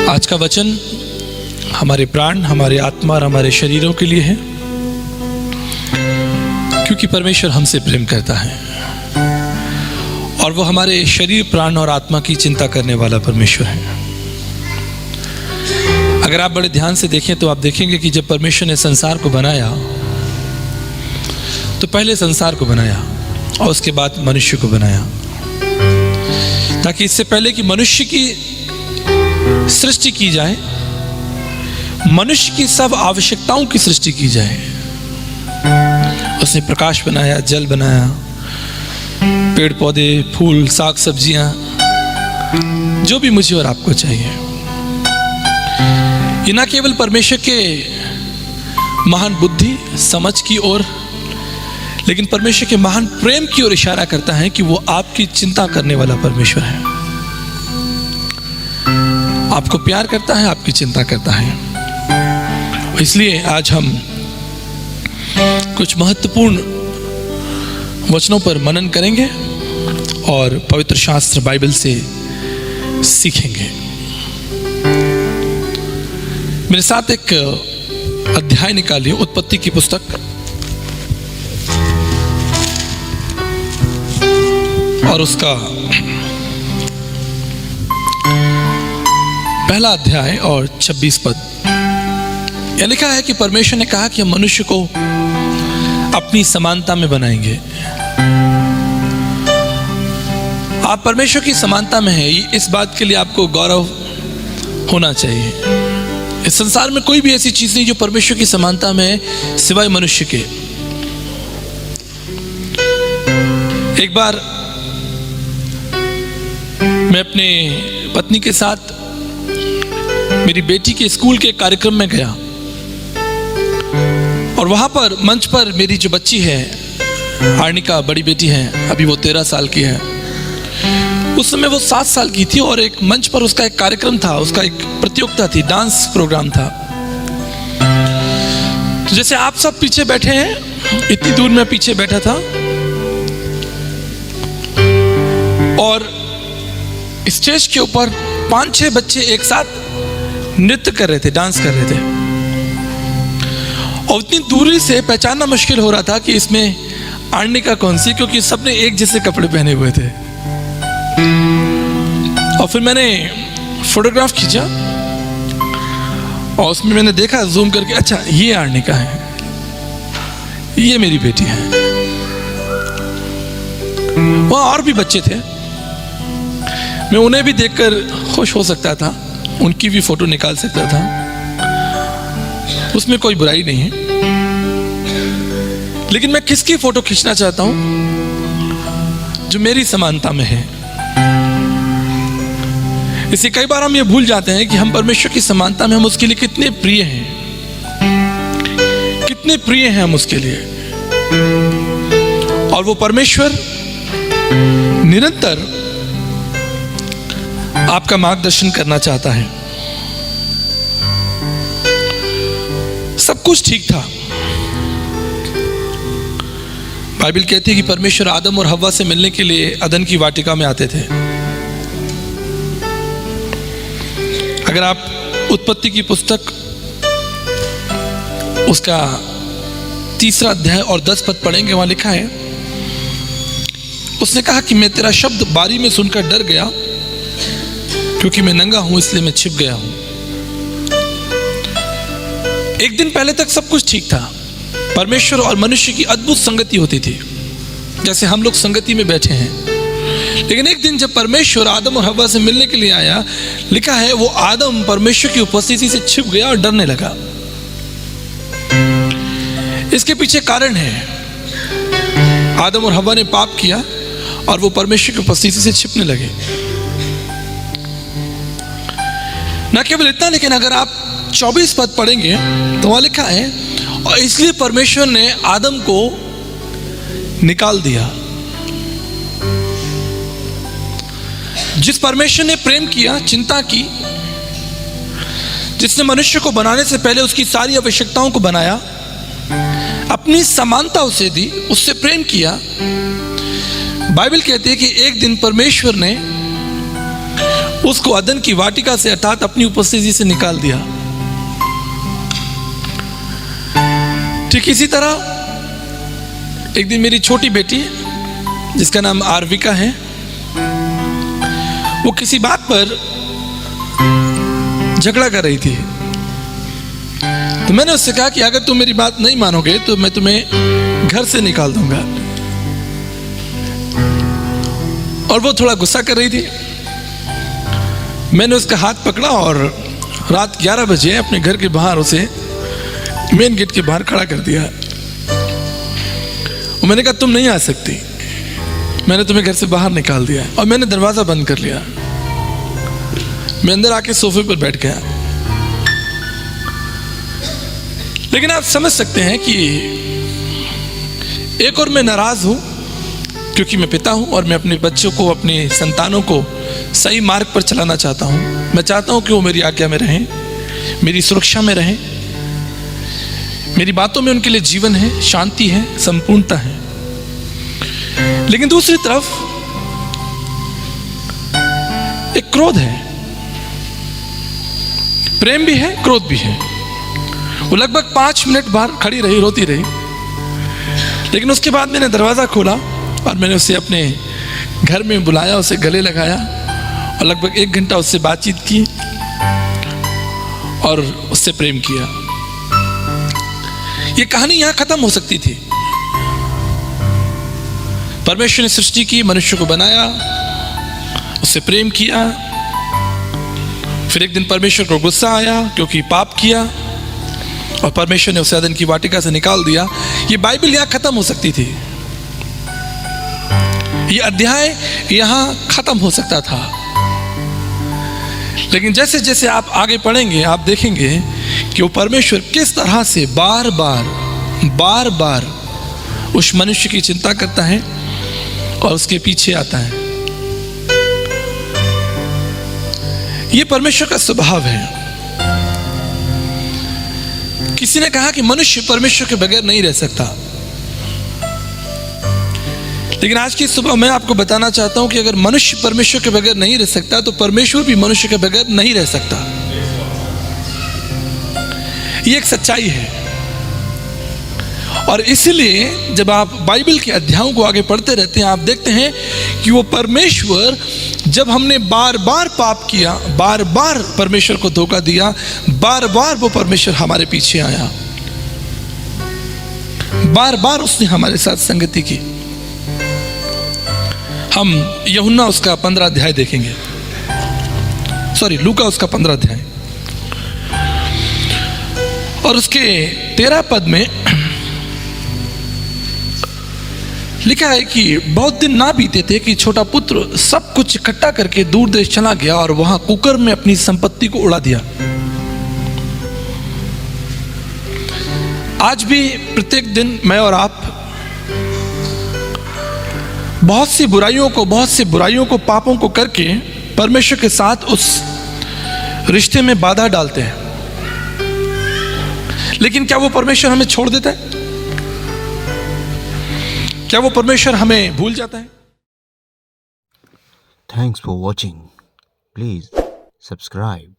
आज का वचन हमारे प्राण, हमारे आत्मा और हमारे शरीरों के लिए है, क्योंकि परमेश्वर हमसे प्रेम करता है और वो हमारे शरीर, प्राण और आत्मा की चिंता करने वाला परमेश्वर है। अगर आप बड़े ध्यान से देखें तो आप देखेंगे कि जब परमेश्वर ने संसार को बनाया तो पहले संसार को बनाया और उसके बाद मनुष्य को बनाया, ताकि इससे पहले कि मनुष्य की सृष्टि की जाए, मनुष्य की सब आवश्यकताओं की सृष्टि की जाए। उसने प्रकाश बनाया, जल बनाया, पेड़ पौधे, फूल, साग सब्जियां, जो भी मुझे और आपको चाहिए। ये ना केवल परमेश्वर के महान बुद्धि समझ की ओर, लेकिन परमेश्वर के महान प्रेम की ओर इशारा करता है कि वो आपकी चिंता करने वाला परमेश्वर है। आपको प्यार करता है, आपकी चिंता करता है। इसलिए आज हम कुछ महत्वपूर्ण वचनों पर मनन करेंगे और पवित्र शास्त्र बाइबल से सीखेंगे। मेरे साथ एक अध्याय निकालिए, उत्पत्ति की पुस्तक और उसका पहला अध्याय और 26 पद। यह लिखा है कि परमेश्वर ने कहा कि हम मनुष्य को अपनी समानता में बनाएंगे। आप परमेश्वर की समानता में हैं, इस बात के लिए आपको गौरव होना चाहिए। इस संसार में कोई भी ऐसी चीज नहीं जो परमेश्वर की समानता में है सिवाय मनुष्य के। एक बार मैं अपने पत्नी के साथ मेरी बेटी के स्कूल के कार्यक्रम में गया और वहां पर मंच पर मेरी जो बच्ची है, आर्निका, बड़ी बेटी है, अभी वो 13 साल की है। उस समय वो 7 साल की थी और एक मंच पर उसका एक कार्यक्रम था, उसका एक प्रतियोगिता थी, डांस प्रोग्राम था। तो जैसे आप सब पीछे बैठे हैं, इतनी दूर मैं पीछे बैठा था और स्टेज के ऊपर 5-6 बच्चे एक साथ नृत्य कर रहे थे, डांस कर रहे थे और उतनी दूरी से पहचानना मुश्किल हो रहा था कि इसमें आर्निका कौन सी, क्योंकि सबने एक जैसे कपड़े पहने हुए थे। और फिर मैंने फोटोग्राफ खींचा और उसमें मैंने देखा जूम करके, अच्छा ये आर्निका है, ये मेरी बेटी है। वहां और भी बच्चे थे, मैं उन्हें भी देखकर खुश हो सकता था, उनकी भी फोटो निकाल सकता था, उसमें कोई बुराई नहीं है। लेकिन मैं किसकी फोटो खींचना चाहता हूं? जो मेरी समानता में है। इससे कई बार हम ये भूल जाते हैं कि हम परमेश्वर की समानता में, हम उसके लिए कितने प्रिय हैं, कितने प्रिय हैं हम उसके लिए। और वो परमेश्वर निरंतर आपका मार्गदर्शन करना चाहता है। सब कुछ ठीक था। बाइबल कहती है कि परमेश्वर आदम और हव्वा से मिलने के लिए अदन की वाटिका में आते थे। अगर आप उत्पत्ति की पुस्तक उसका 3 अध्याय और 10 पद पढ़ेंगे, वहां लिखा है, उसने कहा कि मैं तेरा शब्द बारी में सुनकर डर गया, क्योंकि मैं नंगा हूं इसलिए मैं छिप गया हूं। एक दिन पहले तक सब कुछ ठीक था। परमेश्वर और मनुष्य की अद्भुत संगति होती थी, जैसे हम लोग संगति में बैठे हैं। लेकिन एक दिन जब परमेश्वर आदम और हव्वा से मिलने के लिए आया, लिखा है वो आदम परमेश्वर की उपस्थिति से छिप गया और डरने लगा। इसके पीछे कारण है, आदम और हव्वा ने पाप किया और वो परमेश्वर की उपस्थिति से छिपने लगे। न केवल इतना, लेकिन अगर आप 24 पद पढ़ेंगे तो वहां लिखा है, और इसलिए परमेश्वर ने आदम को निकाल दिया। जिस परमेश्वर ने प्रेम किया, चिंता की, जिसने मनुष्य को बनाने से पहले उसकी सारी आवश्यकताओं को बनाया, अपनी समानता उसे दी, उससे प्रेम किया, बाइबल कहती है कि एक दिन परमेश्वर ने उसको अदन की वाटिका से अर्थात अपनी उपस्थिति से निकाल दिया। ठीक इसी तरह एक दिन मेरी छोटी बेटी जिसका नाम आरविका है, वो किसी बात पर झगड़ा कर रही थी। तो मैंने उससे कहा कि अगर तुम मेरी बात नहीं मानोगे तो मैं तुम्हें घर से निकाल दूंगा। और वो थोड़ा गुस्सा कर रही थी। मैंने उसका हाथ पकड़ा और रात 11 बजे अपने घर के बाहर उसे मेन गेट के बाहर खड़ा कर दिया। और मैंने कहा तुम नहीं आ सकती, मैंने तुम्हें घर से बाहर निकाल दिया। और मैंने दरवाजा बंद कर लिया। मैं अंदर आके सोफे पर बैठ गया। लेकिन आप समझ सकते हैं कि एक और मैं नाराज हूं क्योंकि मैं पिता हूं और मैं अपने बच्चों को, अपने संतानों को सही मार्ग पर चलाना चाहता हूं। मैं चाहता हूं कि वो मेरी आज्ञा में रहें, मेरी सुरक्षा में रहें, मेरी बातों में उनके लिए जीवन है, शांति है, संपूर्णता है। लेकिन दूसरी तरफ एक क्रोध है, प्रेम भी है, क्रोध भी है। वो लगभग 5 मिनट बाहर खड़ी रही, रोती रही। लेकिन उसके बाद मैंने दरवाजा खोला और मैंने उसे अपने घर में बुलाया, उसे गले लगाया और लगभग 1 घंटा उससे बातचीत की और उससे प्रेम किया। ये कहानी यहां खत्म हो सकती थी। परमेश्वर ने सृष्टि की, मनुष्य को बनाया, उससे प्रेम किया। फिर एक दिन परमेश्वर को गुस्सा आया क्योंकि पाप किया और परमेश्वर ने उसे अदन की वाटिका से निकाल दिया। ये बाइबल यहां खत्म हो सकती थी, ये अध्याय यहां खत्म हो सकता था। लेकिन जैसे जैसे आप आगे पढ़ेंगे आप देखेंगे कि वो परमेश्वर किस तरह से बार बार उस मनुष्य की चिंता करता है और उसके पीछे आता है। ये परमेश्वर का स्वभाव है। किसी ने कहा कि मनुष्य परमेश्वर के बगैर नहीं रह सकता। लेकिन आज की सुबह मैं आपको बताना चाहता हूं कि अगर मनुष्य परमेश्वर के बगैर नहीं रह सकता तो परमेश्वर भी मनुष्य के बगैर नहीं रह सकता। ये एक सच्चाई है। और इसलिए जब आप बाइबल के अध्यायों को आगे पढ़ते रहते हैं आप देखते हैं कि वो परमेश्वर, जब हमने बार बार पाप किया, बार बार परमेश्वर को धोखा दिया, बार बार वो परमेश्वर हमारे पीछे आया, बार बार उसने हमारे साथ संगति की। हम यूहन्ना उसका 15 अध्याय देखेंगे, लूका उसका 15 अध्याय और उसके 13 पद में लिखा है कि बहुत दिन ना बीते थे कि छोटा पुत्र सब कुछ इकट्ठा करके दूर देश चला गया और वहां कुकर में अपनी संपत्ति को उड़ा दिया। आज भी प्रत्येक दिन मैं और आप बहुत सी बुराइयों को, पापों को करके परमेश्वर के साथ उस रिश्ते में बाधा डालते हैं। लेकिन क्या वो परमेश्वर हमें छोड़ देता है? क्या वो परमेश्वर हमें भूल जाता है? Thanks for watching. Please subscribe.